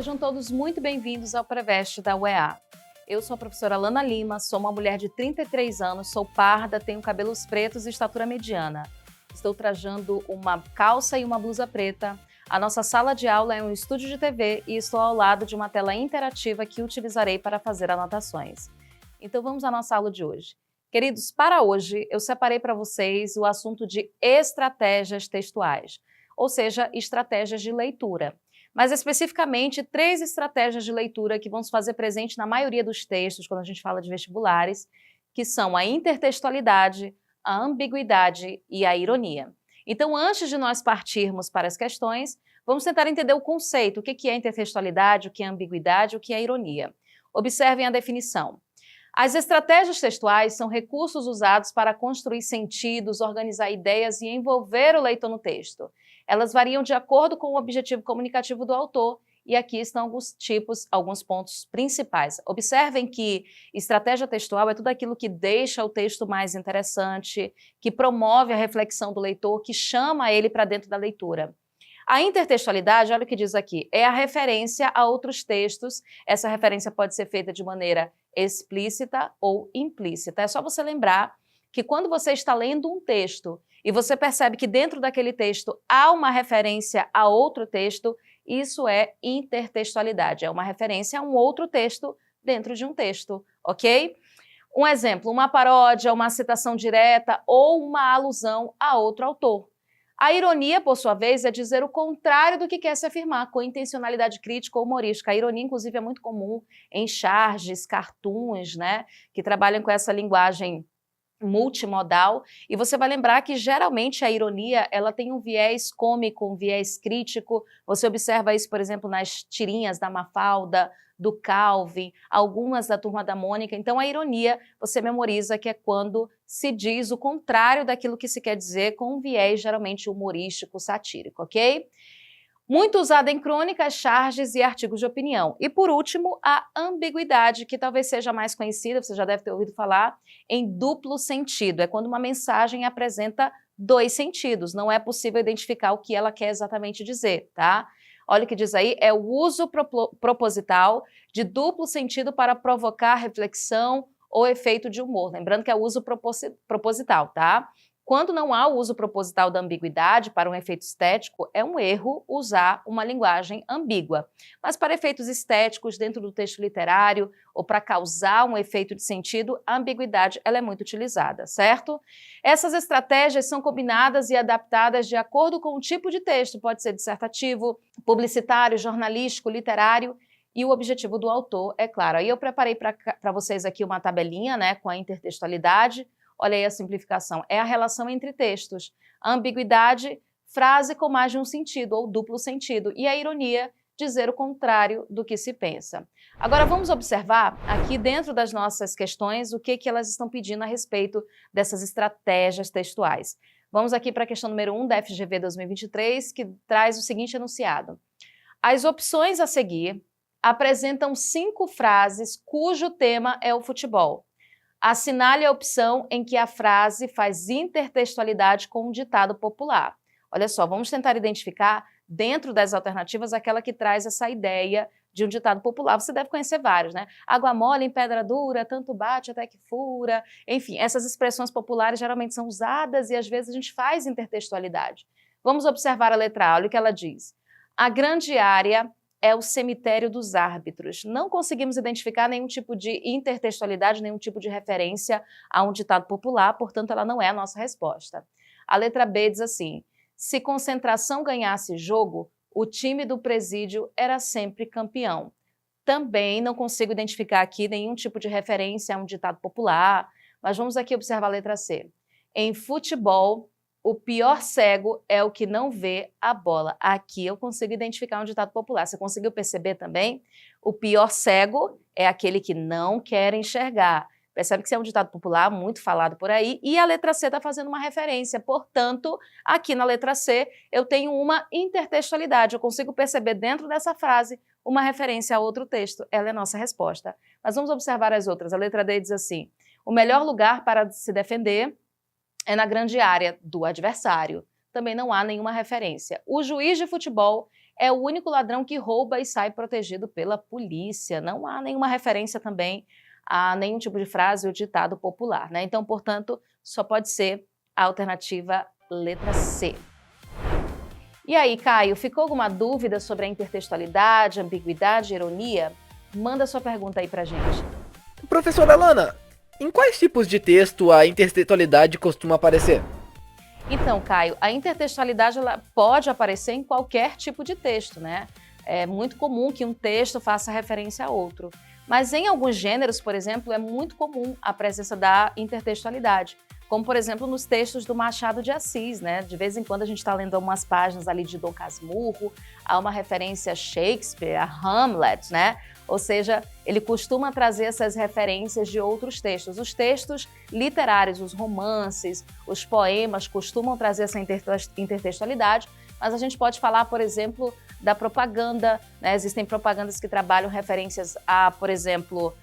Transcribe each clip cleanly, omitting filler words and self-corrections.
Sejam todos muito bem-vindos ao Preveste da UEA. Eu sou a professora Lana Lima, sou uma mulher de 33 anos, sou parda, tenho cabelos pretos e estatura mediana. Estou trajando uma calça e uma blusa preta. A nossa sala de aula é um estúdio de TV e estou ao lado de uma tela interativa que utilizarei para fazer anotações. Então vamos à nossa aula de hoje. Queridos, para hoje eu separei para vocês o assunto de estratégias textuais, ou seja, estratégias de leitura. Mas especificamente 3 estratégias de leitura que vão se fazer presente na maioria dos textos quando a gente fala de vestibulares, que são a intertextualidade, a ambiguidade e a ironia. Então, antes de nós partirmos para as questões, vamos tentar entender o conceito, o que é intertextualidade, o que é ambiguidade, o que é ironia. Observem a definição. As estratégias textuais são recursos usados para construir sentidos, organizar ideias e envolver o leitor no texto. Elas variam de acordo com o objetivo comunicativo do autor, e aqui estão alguns pontos principais. Observem que estratégia textual é tudo aquilo que deixa o texto mais interessante, que promove a reflexão do leitor, que chama ele para dentro da leitura. A intertextualidade, olha o que diz aqui, é a referência a outros textos. Essa referência pode ser feita de maneira explícita ou implícita. É só você lembrar que quando você está lendo um texto e você percebe que dentro daquele texto há uma referência a outro texto, isso é intertextualidade, é uma referência a um outro texto dentro de um texto, ok? Um exemplo, uma paródia, uma citação direta ou uma alusão a outro autor. A ironia, por sua vez, é dizer o contrário do que quer se afirmar, com intencionalidade crítica ou humorística. A ironia, inclusive, é muito comum em charges, cartoons, né, que trabalham com essa linguagem multimodal, e você vai lembrar que geralmente a ironia ela tem um viés cômico, um viés crítico. Você observa isso, por exemplo, nas tirinhas da Mafalda, do Calvin, algumas da Turma da Mônica. Então a ironia você memoriza que é quando se diz o contrário daquilo que se quer dizer, com um viés geralmente humorístico, satírico, ok? Muito usada em crônicas, charges e artigos de opinião. E por último, a ambiguidade, que talvez seja mais conhecida, você já deve ter ouvido falar, em duplo sentido. É quando uma mensagem apresenta 2 sentidos, não é possível identificar o que ela quer exatamente dizer, tá? Olha o que diz aí, é o uso proposital de duplo sentido para provocar reflexão ou efeito de humor. Lembrando que é o uso proposital, tá? Quando não há o uso proposital da ambiguidade para um efeito estético, é um erro usar uma linguagem ambígua. Mas para efeitos estéticos dentro do texto literário ou para causar um efeito de sentido, a ambiguidade ela é muito utilizada, certo? Essas estratégias são combinadas e adaptadas de acordo com o tipo de texto, pode ser dissertativo, publicitário, jornalístico, literário, e o objetivo do autor, é claro. Aí eu preparei para vocês aqui uma tabelinha, né, com a intertextualidade. Olha aí a simplificação, é a relação entre textos. A ambiguidade, frase com mais de um sentido ou duplo sentido. E a ironia, dizer o contrário do que se pensa. Agora vamos observar aqui dentro das nossas questões o que elas estão pedindo a respeito dessas estratégias textuais. Vamos aqui para a questão número 1 da FGV 2023, que traz o seguinte enunciado. As opções a seguir apresentam 5 frases cujo tema é o futebol. Assinale a opção em que a frase faz intertextualidade com um ditado popular. Olha só, vamos tentar identificar dentro das alternativas aquela que traz essa ideia de um ditado popular. Você deve conhecer vários, né? Água mole em pedra dura, tanto bate até que fura. Enfim, essas expressões populares geralmente são usadas e às vezes a gente faz intertextualidade. Vamos observar a letra A, olha o que ela diz. A grande área é o cemitério dos árbitros. Não conseguimos identificar nenhum tipo de intertextualidade, nenhum tipo de referência a um ditado popular, portanto, ela não é a nossa resposta. A letra B diz assim, se concentração ganhasse jogo, o time do presídio era sempre campeão. Também não consigo identificar aqui nenhum tipo de referência a um ditado popular, mas vamos aqui observar a letra C. Em futebol, o pior cego é o que não vê a bola. Aqui eu consigo identificar um ditado popular. Você conseguiu perceber também? O pior cego é aquele que não quer enxergar. Percebe que isso é um ditado popular muito falado por aí e a letra C está fazendo uma referência. Portanto, aqui na letra C eu tenho uma intertextualidade. Eu consigo perceber dentro dessa frase uma referência a outro texto. Ela é a nossa resposta. Mas vamos observar as outras. A letra D diz assim, o melhor lugar para se defender é na grande área do adversário. Também não há nenhuma referência. O juiz de futebol é o único ladrão que rouba e sai protegido pela polícia. Não há nenhuma referência também a nenhum tipo de frase ou ditado popular, né? Então, portanto, só pode ser a alternativa letra C. E aí, Caio, ficou alguma dúvida sobre a intertextualidade, ambiguidade, ironia? Manda sua pergunta aí pra gente. Professora Alana, em quais tipos de texto a intertextualidade costuma aparecer? Então, Caio, a intertextualidade ela pode aparecer em qualquer tipo de texto, né? É muito comum que um texto faça referência a outro. Mas em alguns gêneros, por exemplo, é muito comum a presença da intertextualidade. Como, por exemplo, nos textos do Machado de Assis, né? De vez em quando a gente está lendo algumas páginas ali de Dom Casmurro, há uma referência a Shakespeare, a Hamlet, né? Ou seja, ele costuma trazer essas referências de outros textos. Os textos literários, os romances, os poemas costumam trazer essa intertextualidade, mas a gente pode falar, por exemplo, da propaganda, né? Existem propagandas que trabalham referências a, por exemplo,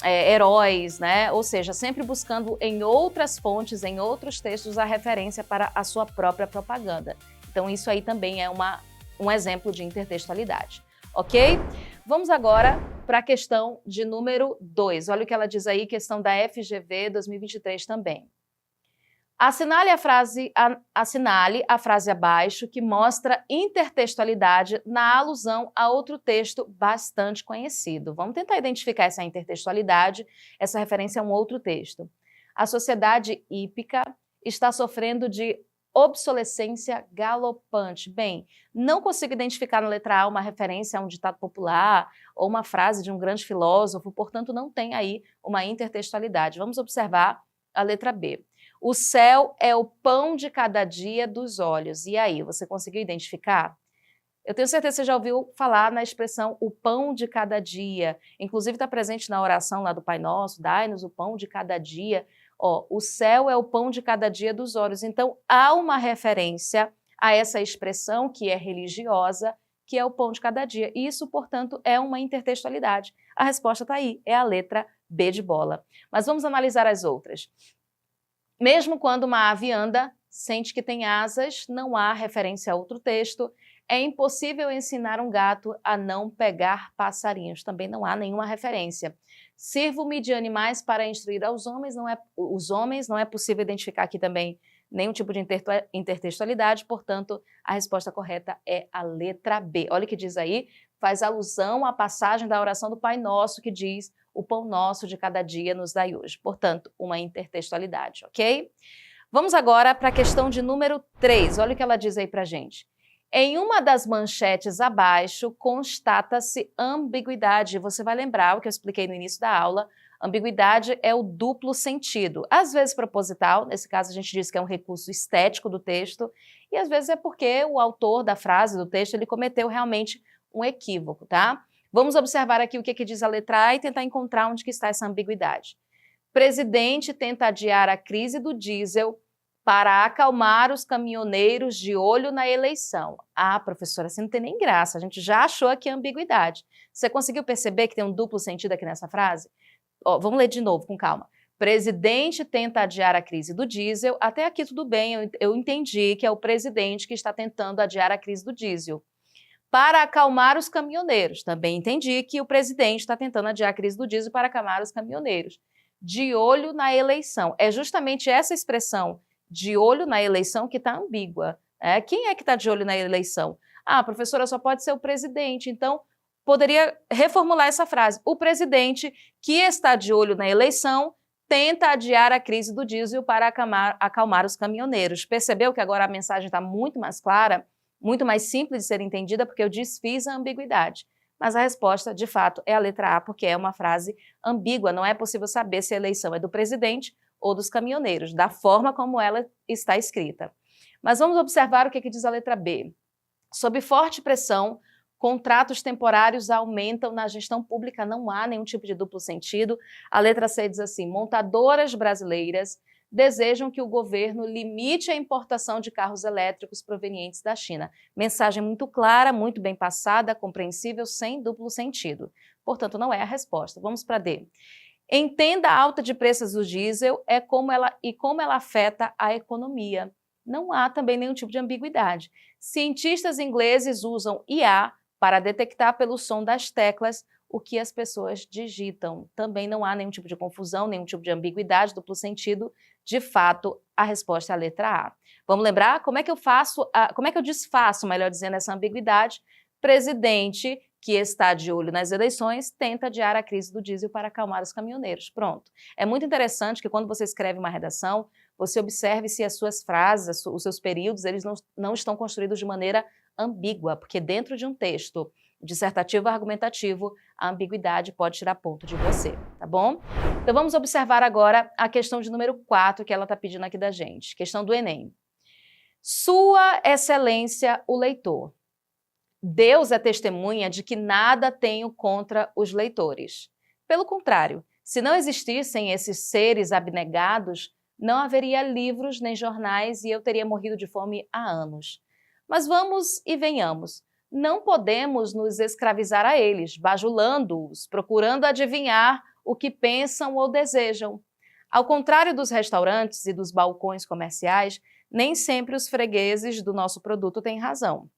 heróis, né? Ou seja, sempre buscando em outras fontes, em outros textos, a referência para a sua própria propaganda. Então, isso aí também é um exemplo de intertextualidade, ok? Vamos agora para a questão de número 2. Olha o que ela diz aí, questão da FGV 2023 também. Assinale a frase abaixo que mostra intertextualidade na alusão a outro texto bastante conhecido. Vamos tentar identificar essa intertextualidade, essa referência a um outro texto. A sociedade hípica está sofrendo de obsolescência galopante. Bem, não consigo identificar na letra A uma referência a um ditado popular ou uma frase de um grande filósofo, portanto não tem aí uma intertextualidade. Vamos observar a letra B. O céu é o pão de cada dia dos olhos. E aí, você conseguiu identificar? Eu tenho certeza que você já ouviu falar na expressão o pão de cada dia. Inclusive está presente na oração lá do Pai Nosso, dai-nos o pão de cada dia. Ó, o céu é o pão de cada dia dos olhos. Então, há uma referência a essa expressão que é religiosa, que é o pão de cada dia. E isso, portanto, é uma intertextualidade. A resposta está aí, é a letra B de bola. Mas vamos analisar as outras. Mesmo quando uma ave anda, sente que tem asas, não há referência a outro texto. É impossível ensinar um gato a não pegar passarinhos. Também não há nenhuma referência. Sirvo-me de animais para instruir os homens, não é possível identificar aqui também nenhum tipo de intertextualidade, portanto, a resposta correta é a letra B. Olha o que diz aí, faz alusão à passagem da oração do Pai Nosso, que diz: o pão nosso de cada dia nos dai hoje. Portanto, uma intertextualidade, ok? Vamos agora para a questão de número 3. Olha o que ela diz aí para a gente. Em uma das manchetes abaixo, constata-se ambiguidade. Você vai lembrar o que eu expliquei no início da aula. Ambiguidade é o duplo sentido. Às vezes proposital, nesse caso a gente diz que é um recurso estético do texto, e às vezes é porque o autor da frase, do texto, ele cometeu realmente um equívoco, tá? Vamos observar aqui o que diz a letra A e tentar encontrar onde que está essa ambiguidade. Presidente tenta adiar a crise do diesel para acalmar os caminhoneiros de olho na eleição. Ah, professora, assim não tem nem graça, a gente já achou aqui a ambiguidade. Você conseguiu perceber que tem um duplo sentido aqui nessa frase? Ó, vamos ler de novo, com calma. Presidente tenta adiar a crise do diesel. Até aqui tudo bem, eu entendi que é o presidente que está tentando adiar a crise do diesel. Para acalmar os caminhoneiros. Também entendi que o presidente está tentando adiar a crise do diesel para acalmar os caminhoneiros. De olho na eleição. É justamente essa expressão, de olho na eleição, que está ambígua. Quem é que está de olho na eleição? Ah, professora, só pode ser o presidente. Então, poderia reformular essa frase. O presidente que está de olho na eleição tenta adiar a crise do diesel para acalmar os caminhoneiros. Percebeu que agora a mensagem está muito mais clara? Muito mais simples de ser entendida, porque eu desfiz a ambiguidade. Mas a resposta, de fato, é a letra A, porque é uma frase ambígua. Não é possível saber se a eleição é do presidente ou dos caminhoneiros, da forma como ela está escrita. Mas vamos observar o que diz a letra B. Sob forte pressão, contratos temporários aumentam na gestão pública. Não há nenhum tipo de duplo sentido. A letra C diz assim: montadoras brasileiras desejam que o governo limite a importação de carros elétricos provenientes da China. Mensagem muito clara, muito bem passada, compreensível, sem duplo sentido. Portanto, não é a resposta. Vamos para D. Entenda a alta de preços do diesel como ela afeta a economia. não há também nenhum tipo de ambiguidade. Cientistas ingleses usam IA para detectar pelo som das teclas o que as pessoas digitam. Também não há nenhum tipo de confusão, nenhum tipo de ambiguidade, duplo sentido. De fato, a resposta é a letra A. Vamos lembrar? Como é que eu desfaço, melhor dizendo, essa ambiguidade? Presidente que está de olho nas eleições tenta adiar a crise do diesel para acalmar os caminhoneiros. Pronto. É muito interessante que quando você escreve uma redação, você observe se as suas frases, os seus períodos, eles não estão construídos de maneira ambígua, porque dentro de um texto dissertativo argumentativo, a ambiguidade pode tirar ponto de você, tá bom? Então vamos observar agora a questão de número 4 que ela está pedindo aqui da gente, questão do Enem. Sua Excelência, o leitor. Deus é testemunha de que nada tenho contra os leitores. Pelo contrário, se não existissem esses seres abnegados, não haveria livros nem jornais e eu teria morrido de fome há anos. Mas vamos e venhamos. Não podemos nos escravizar a eles, bajulando-os, procurando adivinhar o que pensam ou desejam. Ao contrário dos restaurantes e dos balcões comerciais, nem sempre os fregueses do nosso produto têm razão.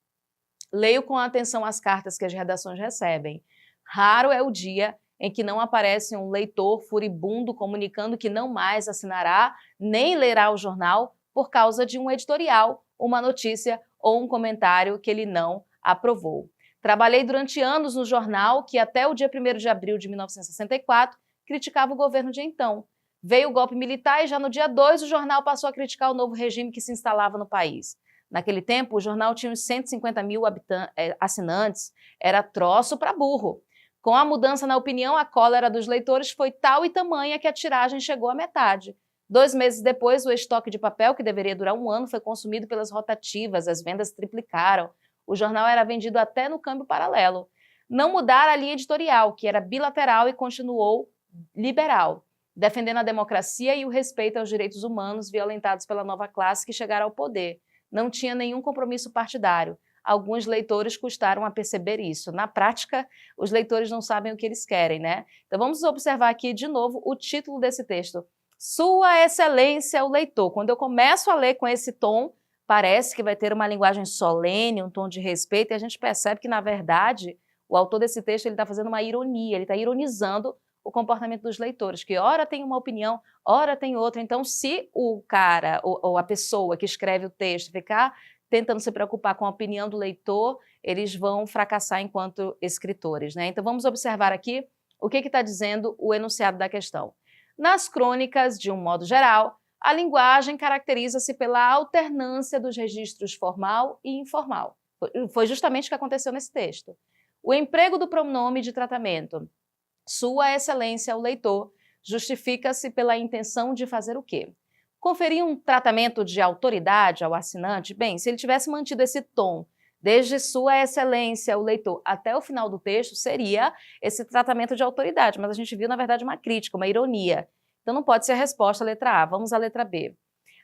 Leio com atenção as cartas que as redações recebem. Raro é o dia em que não aparece um leitor furibundo comunicando que não mais assinará nem lerá o jornal por causa de um editorial, uma notícia ou um comentário que ele não aprovou. Trabalhei durante anos no jornal que até o dia 1º de abril de 1964 criticava o governo de então. Veio o golpe militar e já no dia 2 o jornal passou a criticar o novo regime que se instalava no país. Naquele tempo, o jornal tinha uns 150 mil assinantes, era troço para burro. Com a mudança na opinião, a cólera dos leitores foi tal e tamanha que a tiragem chegou à metade. 2 meses depois, o estoque de papel, que deveria durar 1 ano, foi consumido pelas rotativas, as vendas triplicaram. O jornal era vendido até no câmbio paralelo. Não mudaram a linha editorial, que era bilateral e continuou liberal, defendendo a democracia e o respeito aos direitos humanos violentados pela nova classe que chegaram ao poder. Não tinha nenhum compromisso partidário. Alguns leitores custaram a perceber isso. Na prática, os leitores não sabem o que eles querem, né? Então vamos observar aqui de novo o título desse texto. Sua Excelência, o leitor. Quando eu começo a ler com esse tom, parece que vai ter uma linguagem solene, um tom de respeito, e a gente percebe que, na verdade, o autor desse texto está fazendo uma ironia, ele está ironizando o comportamento dos leitores, que ora tem uma opinião, ora tem outra. Então, se o cara ou a pessoa que escreve o texto ficar tentando se preocupar com a opinião do leitor, eles vão fracassar enquanto escritores, né? Então, vamos observar aqui o que está dizendo o enunciado da questão. Nas crônicas, de um modo geral, a linguagem caracteriza-se pela alternância dos registros formal e informal. Foi justamente o que aconteceu nesse texto. O emprego do pronome de tratamento, Sua Excelência, o leitor, justifica-se pela intenção de fazer o quê? Conferir um tratamento de autoridade ao assinante? Bem, se ele tivesse mantido esse tom, desde Sua Excelência, o leitor, até o final do texto, seria esse tratamento de autoridade, mas a gente viu, na verdade, uma crítica, uma ironia. Então não pode ser a resposta a letra A. Vamos à letra B.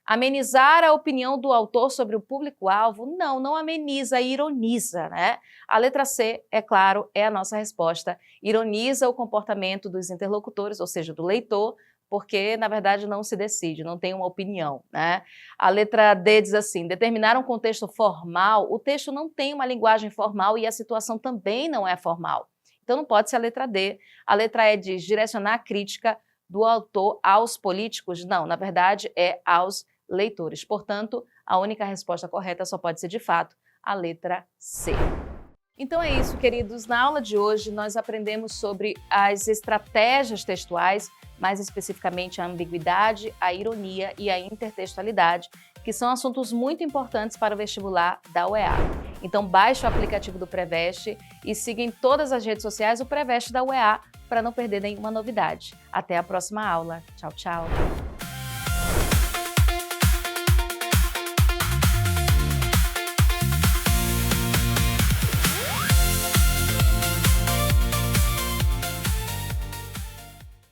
Amenizar a opinião do autor sobre o público-alvo? Não, não ameniza, ironiza, né? A letra C, é claro, é a nossa resposta. Ironiza o comportamento dos interlocutores, ou seja, do leitor, porque, na verdade, não se decide, não tem uma opinião, né? A letra D diz assim, determinar um contexto formal, o texto não tem uma linguagem formal e a situação também não é formal. Então não pode ser a letra D. A letra E diz direcionar a crítica do autor aos políticos? Não, na verdade, é aos leitores. Portanto, a única resposta correta só pode ser, de fato, a letra C. Então é isso, queridos. Na aula de hoje, nós aprendemos sobre as estratégias textuais, mais especificamente a ambiguidade, a ironia e a intertextualidade, que são assuntos muito importantes para o vestibular da UEA. Então baixe o aplicativo do Preveste e siga em todas as redes sociais o Preveste da UEA para não perder nenhuma novidade. Até a próxima aula. Tchau, tchau!